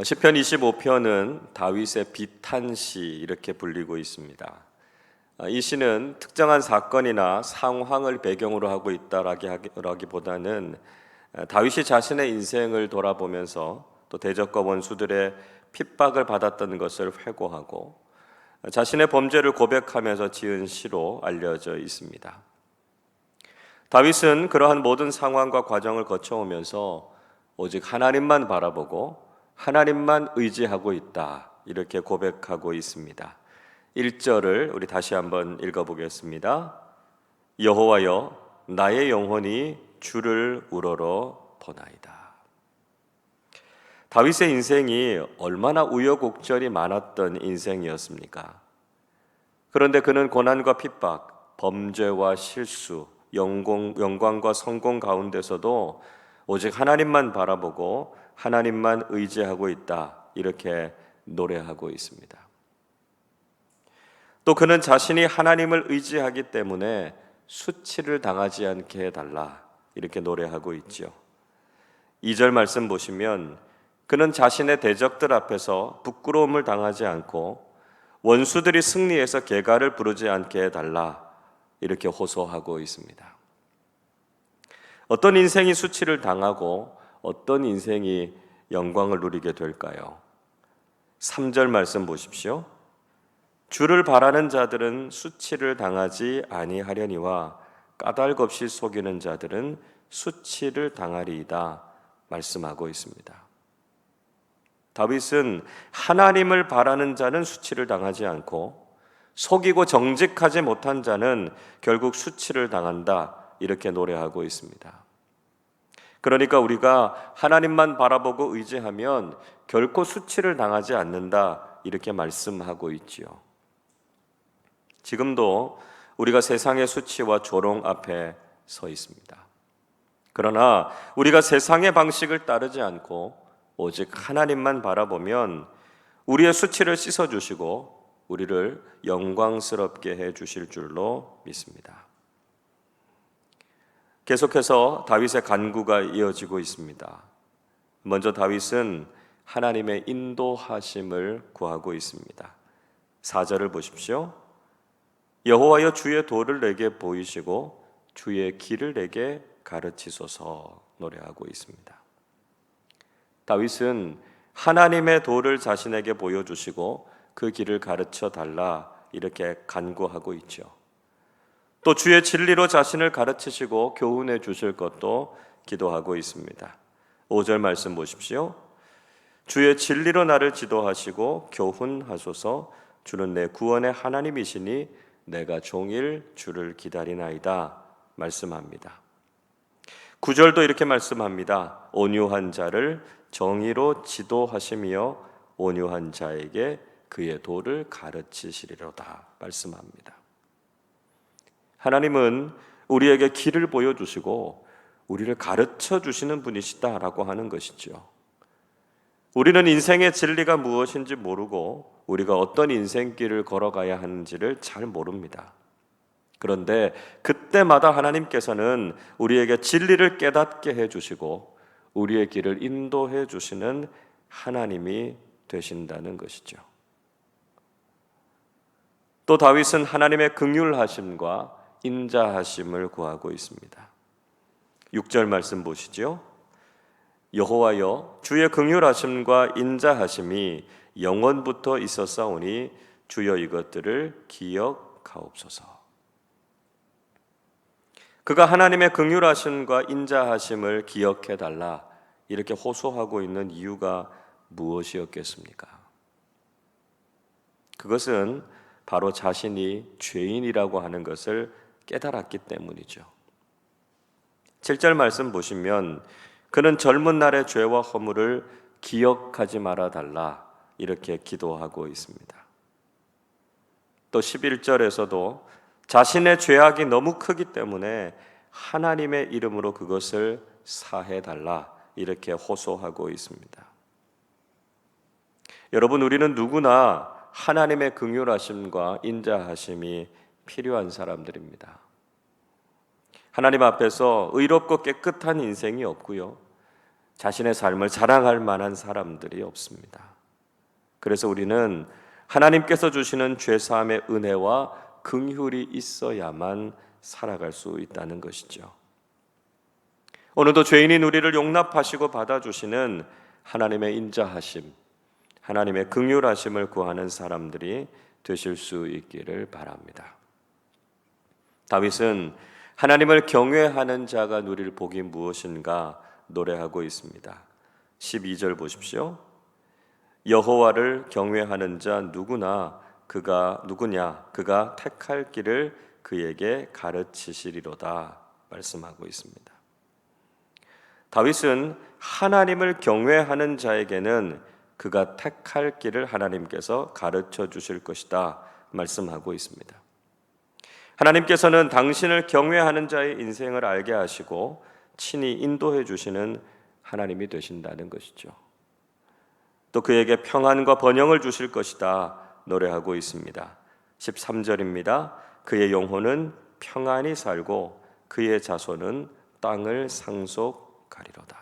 시편 25편은 다윗의 비탄시 이렇게 불리고 있습니다. 이 시는 특정한 사건이나 상황을 배경으로 하고 있다라기보다는 다윗이 자신의 인생을 돌아보면서 또 대적과 원수들의 핍박을 받았던 것을 회고하고 자신의 범죄를 고백하면서 지은 시로 알려져 있습니다. 다윗은 그러한 모든 상황과 과정을 거쳐오면서 오직 하나님만 바라보고 하나님만 의지하고 있다, 이렇게 고백하고 있습니다. 1절을 우리 다시 한번 읽어보겠습니다. 여호와여, 나의 영혼이 주를 우러러 보나이다. 다윗의 인생이 얼마나 우여곡절이 많았던 인생이었습니까? 그런데 그는 고난과 핍박, 범죄와 실수, 영광과 성공 가운데서도 오직 하나님만 바라보고 하나님만 의지하고 있다, 이렇게 노래하고 있습니다. 또 그는 자신이 하나님을 의지하기 때문에 수치를 당하지 않게 해달라, 이렇게 노래하고 있죠. 2절 말씀 보시면 그는 자신의 대적들 앞에서 부끄러움을 당하지 않고 원수들이 승리해서 개가를 부르지 않게 해달라, 이렇게 호소하고 있습니다. 어떤 인생이 수치를 당하고 어떤 인생이 영광을 누리게 될까요? 3절 말씀 보십시오. 주를 바라는 자들은 수치를 당하지 아니하려니와 까닭없이 속이는 자들은 수치를 당하리이다, 말씀하고 있습니다. 다윗은 하나님을 바라는 자는 수치를 당하지 않고 속이고 정직하지 못한 자는 결국 수치를 당한다, 이렇게 노래하고 있습니다. 그러니까 우리가 하나님만 바라보고 의지하면 결코 수치를 당하지 않는다, 이렇게 말씀하고 있지요. 지금도 우리가 세상의 수치와 조롱 앞에 서 있습니다. 그러나 우리가 세상의 방식을 따르지 않고 오직 하나님만 바라보면 우리의 수치를 씻어주시고 우리를 영광스럽게 해주실 줄로 믿습니다. 계속해서 다윗의 간구가 이어지고 있습니다. 먼저 다윗은 하나님의 인도하심을 구하고 있습니다. 4절을 보십시오. 여호와여, 주의 도를 내게 보이시고 주의 길을 내게 가르치소서, 노래하고 있습니다. 다윗은 하나님의 도를 자신에게 보여주시고 그 길을 가르쳐 달라, 이렇게 간구하고 있죠. 또 주의 진리로 자신을 가르치시고 교훈해 주실 것도 기도하고 있습니다. 5절 말씀 보십시오. 주의 진리로 나를 지도하시고 교훈하소서. 주는 내 구원의 하나님이시니 내가 종일 주를 기다리나이다, 말씀합니다. 9절도 이렇게 말씀합니다. 온유한 자를 정의로 지도하시며 온유한 자에게 그의 도를 가르치시리로다, 말씀합니다. 하나님은 우리에게 길을 보여주시고 우리를 가르쳐 주시는 분이시다라고 하는 것이죠. 우리는 인생의 진리가 무엇인지 모르고 우리가 어떤 인생길을 걸어가야 하는지를 잘 모릅니다. 그런데 그때마다 하나님께서는 우리에게 진리를 깨닫게 해주시고 우리의 길을 인도해 주시는 하나님이 되신다는 것이죠. 또 다윗은 하나님의 긍휼하심과 인자하심을 구하고 있습니다. 6절 말씀 보시죠. 여호와여, 주의 긍휼하심과 인자하심이 영원부터 있었사오니 주여 이것들을 기억하옵소서. 그가 하나님의 긍휼하심과 인자하심을 기억해 달라, 이렇게 호소하고 있는 이유가 무엇이었겠습니까? 그것은 바로 자신이 죄인이라고 하는 것을 깨달았기 때문이죠. 7절 말씀 보시면 그는 젊은 날의 죄와 허물을 기억하지 말아 달라, 이렇게 기도하고 있습니다. 또 11절에서도 자신의 죄악이 너무 크기 때문에 하나님의 이름으로 그것을 사해 달라, 이렇게 호소하고 있습니다. 여러분, 우리는 누구나 하나님의 긍휼하심과 인자하심이 필요한 사람들입니다. 하나님 앞에서 의롭고 깨끗한 인생이 없고요, 자신의 삶을 자랑할 만한 사람들이 없습니다. 그래서 우리는 하나님께서 주시는 죄사함의 은혜와 긍휼이 있어야만 살아갈 수 있다는 것이죠. 오늘도 죄인인 우리를 용납하시고 받아주시는 하나님의 인자하심, 하나님의 긍휼하심을 구하는 사람들이 되실 수 있기를 바랍니다. 다윗은 하나님을 경외하는 자가 누릴 복이 무엇인가 노래하고 있습니다. 12절 보십시오. 여호와를 경외하는 자 누구냐 그가 택할 길을 그에게 가르치시리로다 말씀하고 있습니다. 다윗은 하나님을 경외하는 자에게는 그가 택할 길을 하나님께서 가르쳐 주실 것이다 말씀하고 있습니다. 하나님께서는 당신을 경외하는 자의 인생을 알게 하시고 친히 인도해 주시는 하나님이 되신다는 것이죠. 또 그에게 평안과 번영을 주실 것이다 노래하고 있습니다. 13절입니다. 그의 영혼은 평안히 살고 그의 자손은 땅을 상속하리로다.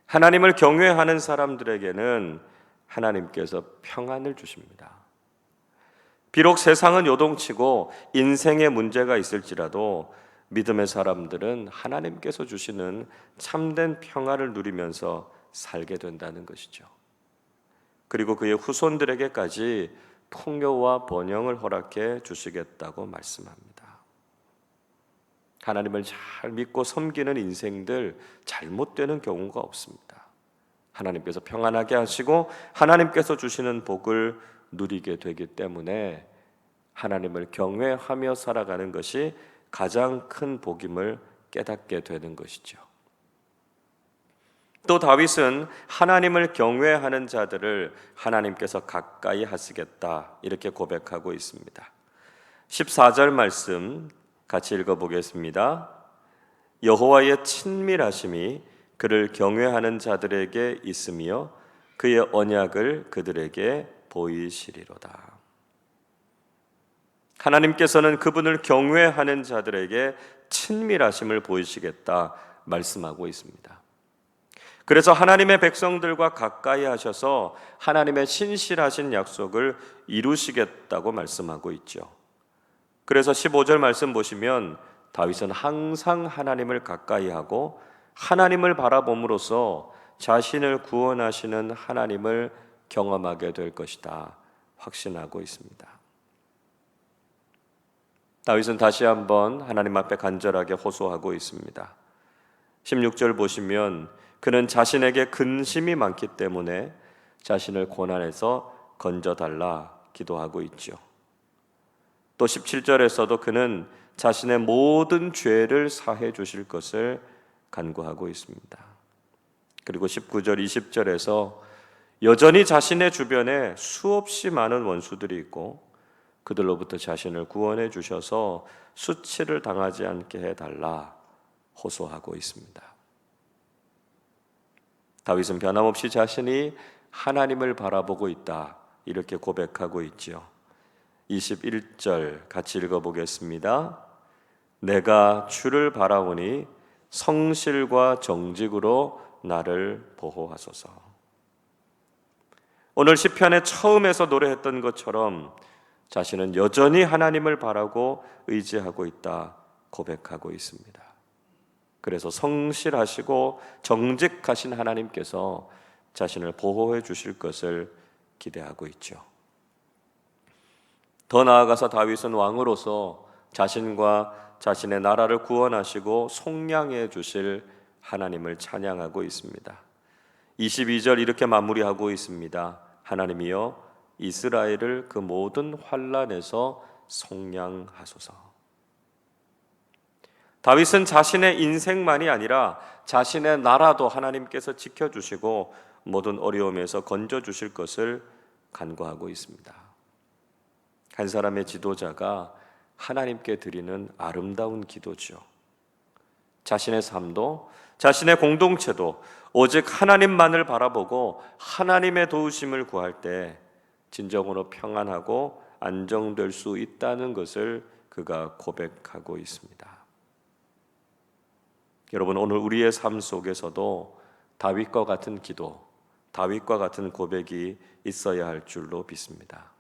하나님을 경외하는 사람들에게는 하나님께서 평안을 주십니다. 비록 세상은 요동치고 인생에 문제가 있을지라도 믿음의 사람들은 하나님께서 주시는 참된 평안을 누리면서 살게 된다는 것이죠. 그리고 그의 후손들에게까지 풍요와 번영을 허락해 주시겠다고 말씀합니다. 하나님을 잘 믿고 섬기는 인생들 잘못되는 경우가 없습니다. 하나님께서 평안하게 하시고 하나님께서 주시는 복을 누리게 되기 때문에 하나님을 경외하며 살아가는 것이 가장 큰 복임을 깨닫게 되는 것이죠. 또 다윗은 하나님을 경외하는 자들을 하나님께서 가까이 하시겠다 이렇게 고백하고 있습니다. 14절 말씀 같이 읽어보겠습니다. 여호와의 친밀하심이 그를 경외하는 자들에게 있으며 그의 언약을 그들에게 보이시리로다. 하나님께서는 그분을 경외하는 자들에게 친밀하심을 보이시겠다 말씀하고 있습니다. 그래서 하나님의 백성들과 가까이 하셔서 하나님의 신실하신 약속을 이루시겠다고 말씀하고 있죠. 그래서 15절 말씀 보시면 다윗은 항상 하나님을 가까이 하고 하나님을 바라봄으로써 자신을 구원하시는 하나님을 경험하게 될 것이다 확신하고 있습니다. 다윗은 다시 한번 하나님 앞에 간절하게 호소하고 있습니다. 16절 보시면 그는 자신에게 근심이 많기 때문에 자신을 고난에서 건져달라 기도하고 있죠. 또 17절에서도 그는 자신의 모든 죄를 사해 주실 것을 간구하고 있습니다. 그리고 19절, 20절에서 여전히 자신의 주변에 수없이 많은 원수들이 있고 그들로부터 자신을 구원해 주셔서 수치를 당하지 않게 해달라 호소하고 있습니다. 다윗은 변함없이 자신이 하나님을 바라보고 있다 이렇게 고백하고 있죠. 21절 같이 읽어보겠습니다. 내가 주를 바라오니 성실과 정직으로 나를 보호하소서. 오늘 시편의 처음에서 노래했던 것처럼 자신은 여전히 하나님을 바라고 의지하고 있다 고백하고 있습니다. 그래서 성실하시고 정직하신 하나님께서 자신을 보호해 주실 것을 기대하고 있죠. 더 나아가서 다윗은 왕으로서 자신과 자신의 나라를 구원하시고 속량해 주실 하나님을 찬양하고 있습니다. 22절 이렇게 마무리하고 있습니다. 하나님이여 이스라엘을 그 모든 환난에서 속량하소서. 다윗은 자신의 인생만이 아니라 자신의 나라도 하나님께서 지켜주시고 모든 어려움에서 건져주실 것을 간구하고 있습니다. 한 사람의 지도자가 하나님께 드리는 아름다운 기도죠. 자신의 삶도 자신의 공동체도 오직 하나님만을 바라보고 하나님의 도우심을 구할 때 진정으로 평안하고 안정될 수 있다는 것을 그가 고백하고 있습니다. 여러분, 오늘 우리의 삶 속에서도 다윗과 같은 기도, 다윗과 같은 고백이 있어야 할 줄로 믿습니다.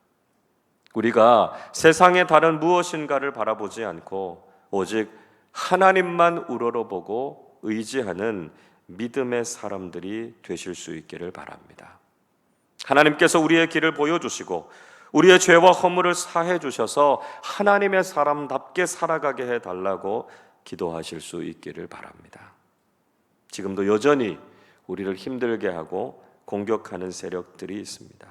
우리가 세상의 다른 무엇인가를 바라보지 않고 오직 하나님만 우러러보고 의지하는 믿음의 사람들이 되실 수 있기를 바랍니다. 하나님께서 우리의 길을 보여주시고 우리의 죄와 허물을 사해 주셔서 하나님의 사람답게 살아가게 해달라고 기도하실 수 있기를 바랍니다. 지금도 여전히 우리를 힘들게 하고 공격하는 세력들이 있습니다.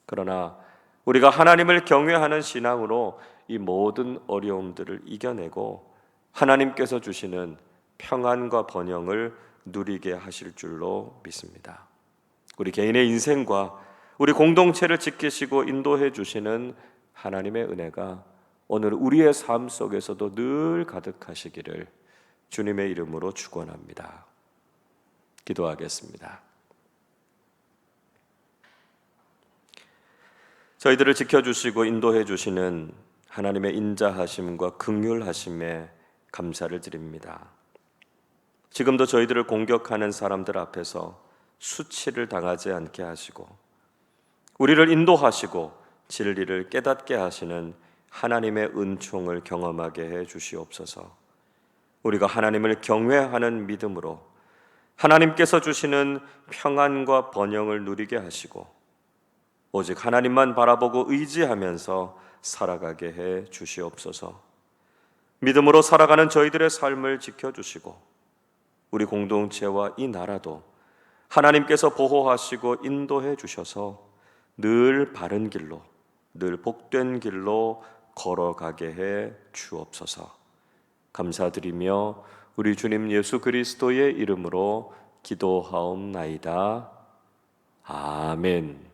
그러나 우리가 하나님을 경외하는 신앙으로 이 모든 어려움들을 이겨내고 하나님께서 주시는 평안과 번영을 누리게 하실 줄로 믿습니다. 우리 개인의 인생과 우리 공동체를 지키시고 인도해 주시는 하나님의 은혜가 오늘 우리의 삶 속에서도 늘 가득하시기를 주님의 이름으로 축원합니다. 기도하겠습니다. 저희들을 지켜주시고 인도해 주시는 하나님의 인자하심과 긍휼하심에 감사를 드립니다. 지금도 저희들을 공격하는 사람들 앞에서 수치를 당하지 않게 하시고 우리를 인도하시고 진리를 깨닫게 하시는 하나님의 은총을 경험하게 해 주시옵소서. 우리가 하나님을 경외하는 믿음으로 하나님께서 주시는 평안과 번영을 누리게 하시고 오직 하나님만 바라보고 의지하면서 살아가게 해 주시옵소서. 믿음으로 살아가는 저희들의 삶을 지켜주시고 우리 공동체와 이 나라도 하나님께서 보호하시고 인도해 주셔서 늘 바른 길로, 늘 복된 길로 걸어가게 해 주옵소서. 감사드리며 우리 주님 예수 그리스도의 이름으로 기도하옵나이다. 아멘.